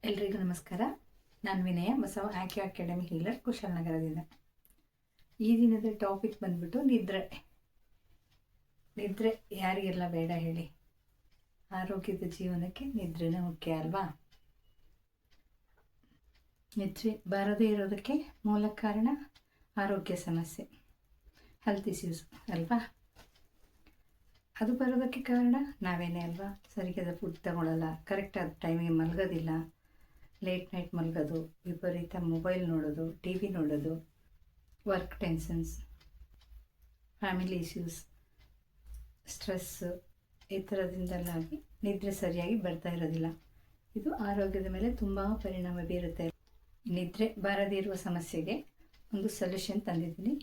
ಎಲ್ರಿಗೂ ನಮಸ್ಕಾರ. ನಾನು ವಿನಯ ಬಸವ ಆಕೆ ಅಕಾಡೆಮಿ ಹೀಲರ್, ಕುಶಾಲನಗರದಿಂದ. ಈ ದಿನದ ಟಾಪಿಕ್ ಬಂದ್ಬಿಟ್ಟು ನಿದ್ರೆ. ನಿದ್ರೆ ಯಾರಿಗೆಲ್ಲ ಬೇಡ ಹೇಳಿ? ಆರೋಗ್ಯದ ಜೀವನಕ್ಕೆ ನಿದ್ರೆನೇ ಮುಖ್ಯ ಅಲ್ವಾ? ನಿದ್ರೆ ಬಾರದೇ ಇರೋದಕ್ಕೆ ಮೂಲ ಕಾರಣ ಆರೋಗ್ಯ ಸಮಸ್ಯೆ, ಹೆಲ್ತ್ ಇಶ್ಯೂಸ್ ಅಲ್ವಾ? ಅದು ಬರೋದಕ್ಕೆ ಕಾರಣ ನಾವೇನೇ ಅಲ್ವಾ? ಸರಿಯಾದ ಫುಡ್ ತಗೊಳ್ಳಲ್ಲ, ಕರೆಕ್ಟಾದ ಟೈಮಿಗೆ ಮಲಗೋದಿಲ್ಲ, ಲೇಟ್ ನೈಟ್ ಮಲಗೋದು, ವಿಪರೀತ ಮೊಬೈಲ್ ನೋಡೋದು, ಟಿ ವಿ ನೋಡೋದು, work tensions, family issues, stress, ಈ ಥರದಿಂದೆಲ್ಲಾಗಿ ನಿದ್ರೆ ಸರಿಯಾಗಿ ಬರ್ತಾ ಇರೋದಿಲ್ಲ. ಇದು ಆರೋಗ್ಯದ ಮೇಲೆ ತುಂಬ ಪರಿಣಾಮ ಬೀರುತ್ತೆ. ನಿದ್ರೆ ಬಾರದೇ ಇರುವ ಸಮಸ್ಯೆಗೆ ಒಂದು ಸೊಲ್ಯೂಷನ್ ತಂದಿದ್ದೀನಿ.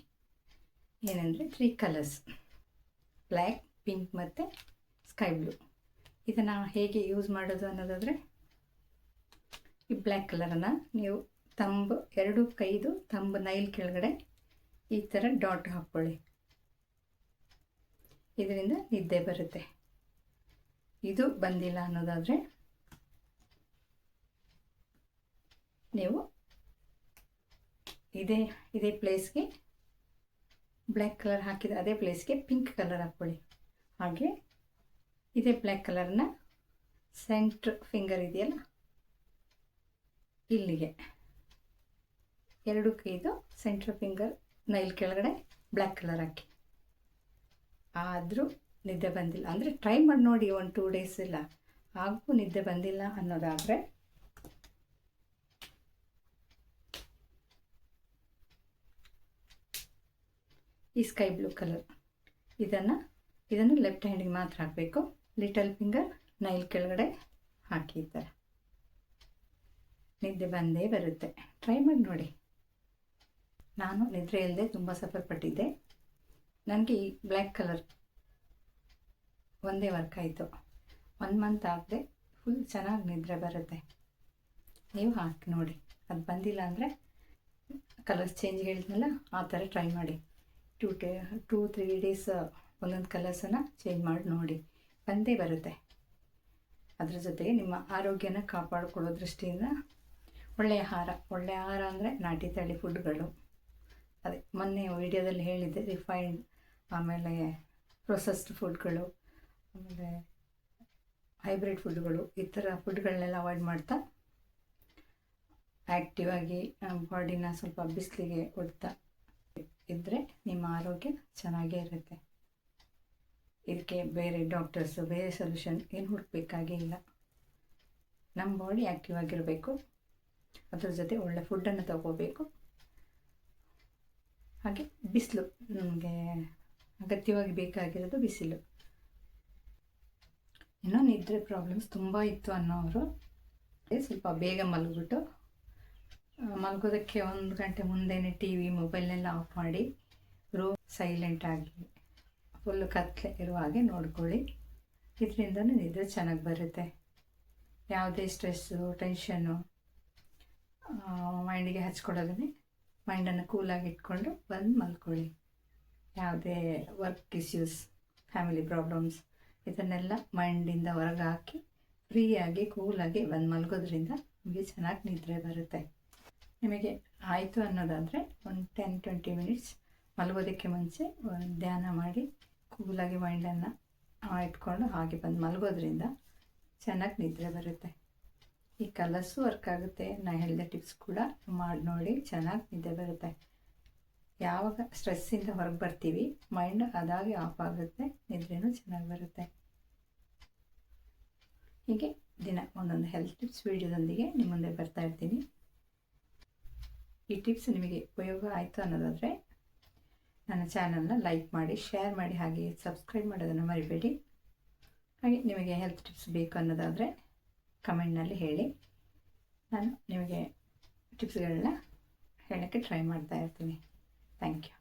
ಏನಂದರೆ 3 ಕಲರ್ಸ್: ಬ್ಲ್ಯಾಕ್, ಪಿಂಕ್ ಮತ್ತು ಸ್ಕೈ ಬ್ಲೂ. ಇದನ್ನು ಹೇಗೆ ಯೂಸ್ ಮಾಡೋದು ಅನ್ನೋದಾದರೆ, ಈ ಬ್ಲ್ಯಾಕ್ ಕಲರನ್ನು ನೀವು ಎರಡು ಕೈದು ತಂಬು ನೈಲ್ ಕೆಳಗಡೆ ಈ ಥರ ಡಾಟ್ ಹಾಕ್ಕೊಳ್ಳಿ. ಇದರಿಂದ ನಿದ್ದೆ ಬರುತ್ತೆ. ಇದು ಬಂದಿಲ್ಲ ಅನ್ನೋದಾದರೆ ನೀವು ಇದೇ ಪ್ಲೇಸ್ಗೆ ಬ್ಲ್ಯಾಕ್ ಕಲರ್ ಹಾಕಿದ ಅದೇ ಪ್ಲೇಸ್ಗೆ ಪಿಂಕ್ ಕಲರ್ ಹಾಕ್ಕೊಳ್ಳಿ. ಹಾಗೆ ಇದೇ ಬ್ಲ್ಯಾಕ್ ಕಲರ್ನ ಸೆಂಟ್ರ್ ಫಿಂಗರ್ ಇದೆಯಲ್ಲ, ಇಲ್ಲಿಗೆ ಎರಡು ಕೈದು ಸೆಂಟ್ರ್ ಫಿಂಗರ್ ನೈಲ್ ಕೆಳಗಡೆ ಬ್ಲ್ಯಾಕ್ ಕಲರ್ ಹಾಕಿ. ಆದರೂ ನಿದ್ದೆ ಬಂದಿಲ್ಲ ಅಂದರೆ ಟ್ರೈ ಮಾಡಿ ನೋಡಿ, 1-2 ಡೇಸ್ ಇಲ್ಲ ಹಾಗೂ ನಿದ್ದೆ ಬಂದಿಲ್ಲ ಅನ್ನೋದಾದರೆ ಈ ಸ್ಕೈ ಬ್ಲೂ ಕಲರ್ ಇದನ್ನು ಲೆಫ್ಟ್ ಹ್ಯಾಂಡಿಗೆ ಮಾತ್ರ ಹಾಕಬೇಕು. ಲಿಟಲ್ ಫಿಂಗರ್ ನೈಲ್ ಕೆಳಗಡೆ ಹಾಕಿ ಈ ಥರ ನಿದ್ದೆ ಬಂದೇ ಬರುತ್ತೆ. ಟ್ರೈ ಮಾಡಿ ನೋಡಿ. ನಾನು ನಿದ್ರೆ ಇಲ್ಲದೆ ತುಂಬ ಸಫರ್ ಪಟ್ಟಿದ್ದೆ. ನನಗೆ ಈ ಬ್ಲ್ಯಾಕ್ ಕಲರ್ ಒಂದೇ ವರ್ಕ್ ಆಯಿತು. 1 ಮಂತ್ ಆಗದೆ ಫುಲ್ ಚೆನ್ನಾಗಿ ನಿದ್ರೆ ಬರುತ್ತೆ. ನೀವು ಹಾಕಿ ನೋಡಿ. ಅದು ಬಂದಿಲ್ಲ ಅಂದರೆ ಕಲರ್ಸ್ ಚೇಂಜ್ ಹೇಳಿದ್ನಲ್ಲ, ಆ ಥರ ಟ್ರೈ ಮಾಡಿ. 2-3 ಡೇಸ್ ಒಂದೊಂದು ಕಲರ್ಸನ್ನು ಚೇಂಜ್ ಮಾಡಿ ನೋಡಿ, ಬಂದೇ ಬರುತ್ತೆ. ಅದ್ರ ಜೊತೆಗೆ ನಿಮ್ಮ ಆರೋಗ್ಯನ ಕಾಪಾಡಿಕೊಳ್ಳೋ ದೃಷ್ಟಿಯಿಂದ ಒಳ್ಳೆಯ ಆಹಾರ ಅಂದರೆ ನಾಟಿ ತಳಿ ಫುಡ್ಗಳು. ಅದೇ ಮೊನ್ನೆ ವಿಡಿಯೋದಲ್ಲಿ ಹೇಳಿದ್ದೆ, ರಿಫೈನ್ಡ್, ಆಮೇಲೆ ಪ್ರೊಸೆಸ್ಡ್ ಫುಡ್ಗಳು, ಆಮೇಲೆ ಹೈಬ್ರಿಡ್ ಫುಡ್ಗಳು, ಈ ಥರ ಫುಡ್ಗಳನ್ನೆಲ್ಲ ಅವಾಯ್ಡ್ ಮಾಡ್ತಾ ಆ್ಯಕ್ಟಿವ್ ಆಗಿ ಬಾಡಿನ ಸ್ವಲ್ಪ ಬಿಸಿಲಿಗೆ ಒಡ್ತಾ ಇದ್ದರೆ ನಿಮ್ಮ ಆರೋಗ್ಯ ಚೆನ್ನಾಗೇ ಇರುತ್ತೆ. ಇದಕ್ಕೆ ಬೇರೆ ಡಾಕ್ಟರ್ಸು, ಬೇರೆ ಸೊಲ್ಯೂಷನ್ ಏನು ಹುಡುಕಬೇಕಾಗೇ ಇಲ್ಲ. ನಮ್ಮ ಬಾಡಿ ಆ್ಯಕ್ಟಿವ್ ಆಗಿರಬೇಕು, ಅದ್ರ ಜೊತೆ ಒಳ್ಳೆ ಫುಡ್ಡನ್ನು ತಗೋಬೇಕು. ಹಾಗೆ ಬಿಸಿಲು, ನಮಗೆ ಅಗತ್ಯವಾಗಿ ಬೇಕಾಗಿರೋದು ಬಿಸಿಲು. ಇನ್ನೂ ನಿದ್ರೆ ಪ್ರಾಬ್ಲಮ್ಸ್ ತುಂಬ ಇತ್ತು ಅನ್ನೋರು ಸ್ವಲ್ಪ ಬೇಗ ಮಲಗೋದಕ್ಕೆ 1 ಗಂಟೆ ಮುಂದೆನೇ ಟಿ ವಿ ಮೊಬೈಲ್ನೆಲ್ಲ ಆಫ್ ಮಾಡಿ ರೂಮ್ ಸೈಲೆಂಟಾಗಿ ಫುಲ್ಲು ಕತ್ತಲೆ ಇರುವ ಹಾಗೆ ನೋಡ್ಕೊಳ್ಳಿ. ಇದರಿಂದನೂ ನಿದ್ರೆ ಚೆನ್ನಾಗಿ ಬರುತ್ತೆ. ಯಾವುದೇ ಸ್ಟ್ರೆಸ್ಸು, ಟೆನ್ಷನ್ನು ಮೈಂಡಿಗೆ ಹಚ್ಕೊಳ್ಳೋದೇ, ಮೈಂಡನ್ನು ಕೂಲಾಗಿ ಇಟ್ಕೊಂಡು ಬಂದು ಮಲ್ಕೊಳ್ಳಿ. ಯಾವುದೇ ವರ್ಕ್ ಇಶ್ಯೂಸ್, ಫ್ಯಾಮಿಲಿ ಪ್ರಾಬ್ಲಮ್ಸ್, ಇದನ್ನೆಲ್ಲ ಮೈಂಡಿಂದ ಹೊರಗೆ ಹಾಕಿ ಫ್ರೀಯಾಗಿ ಕೂಲಾಗಿ ಬಂದು ಮಲ್ಗೋದ್ರಿಂದ ನಿಮಗೆ ಚೆನ್ನಾಗಿ ನಿದ್ರೆ ಬರುತ್ತೆ. ನಿಮಗೆ ಆಯಿತು ಅನ್ನೋದಾದರೆ 10-20 ಮಿನಿಟ್ಸ್ ಮಲಗೋದಕ್ಕೆ ಮುಂಚೆ ಧ್ಯಾನ ಮಾಡಿ ಕೂಲಾಗಿ ಮೈಂಡನ್ನು ಇಟ್ಕೊಂಡು ಹಾಗೆ ಬಂದು ಮಲಗೋದ್ರಿಂದ ಚೆನ್ನಾಗಿ ನಿದ್ರೆ ಬರುತ್ತೆ. ಈ ಕಲರ್ಸು ವರ್ಕ್ ಆಗುತ್ತೆ. ನಾನು ಹೇಳಿದ ಟಿಪ್ಸ್ ಕೂಡ ಮಾಡಿ ನೋಡಿ, ಚೆನ್ನಾಗಿ ನಿದ್ದೆ ಬರುತ್ತೆ. ಯಾವಾಗ ಸ್ಟ್ರೆಸ್ಸಿಂದ ಹೊರಗೆ ಬರ್ತೀವಿ, ಮೈಂಡ್ ಅದಾಗಿ ಆಫ್ ಆಗುತ್ತೆ, ನಿದ್ರೆನೂ ಚೆನ್ನಾಗಿ ಬರುತ್ತೆ. ಹೀಗೆ ದಿನ ಒಂದೊಂದು ಹೆಲ್ತ್ ಟಿಪ್ಸ್ ವಿಡಿಯೋದೊಂದಿಗೆ ನಿಮ್ಮ ಮುಂದೆ ಬರ್ತಾ ಇರ್ತೀನಿ. ಈ ಟಿಪ್ಸ್ ನಿಮಗೆ ಉಪಯೋಗ ಆಯಿತು ಅನ್ನೋದಾದರೆ ನನ್ನ ಚಾನಲ್ನ ಲೈಕ್ ಮಾಡಿ, ಶೇರ್ ಮಾಡಿ, ಹಾಗೆ ಸಬ್ಸ್ಕ್ರೈಬ್ ಮಾಡೋದನ್ನು ಮರಿಬೇಡಿ. ಹಾಗೆ ನಿಮಗೆ ಹೆಲ್ತ್ ಟಿಪ್ಸ್ ಬೇಕು ಅನ್ನೋದಾದರೆ ಕಮೆಂಟ್ನಲ್ಲಿ ಹೇಳಿ. ನಾನು ನಿಮಗೆ ಟಿಪ್ಸ್ಗಳನ್ನ ಹೇಳೋಕ್ಕೆ ಟ್ರೈ ಮಾಡ್ತಾ ಇರ್ತೀನಿ. Thank you.